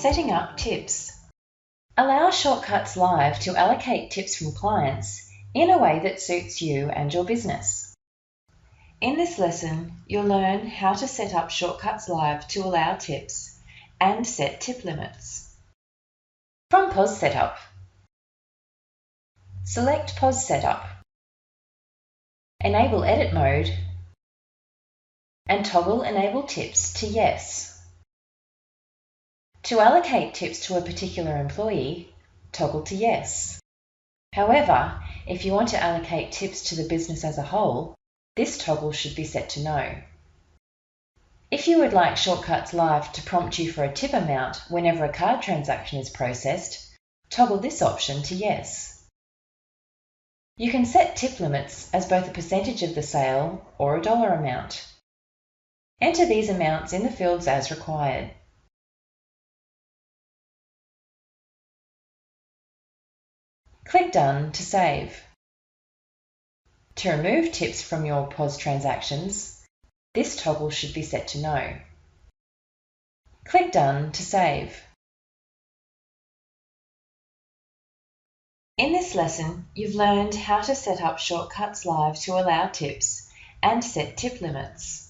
Setting up tips. Allow Shortcuts Live to allocate tips from clients in a way that suits you and your business. In this lesson, you'll learn how to set up Shortcuts Live to allow tips and set tip limits. From POS Setup, select POS Setup, enable Edit Mode, and toggle Enable Tips to Yes. To allocate tips to a particular employee, toggle to Yes. However, if you want to allocate tips to the business as a whole, this toggle should be set to No. If you would like Shortcuts Live to prompt you for a tip amount whenever a card transaction is processed, toggle this option to Yes. You can set tip limits as both a percentage of the sale or a dollar amount. Enter these amounts in the fields as required. Click Done to save. To remove tips from your POS transactions, this toggle should be set to No. Click Done to save. In this lesson, you've learned how to set up Shortcuts Live to allow tips and set tip limits.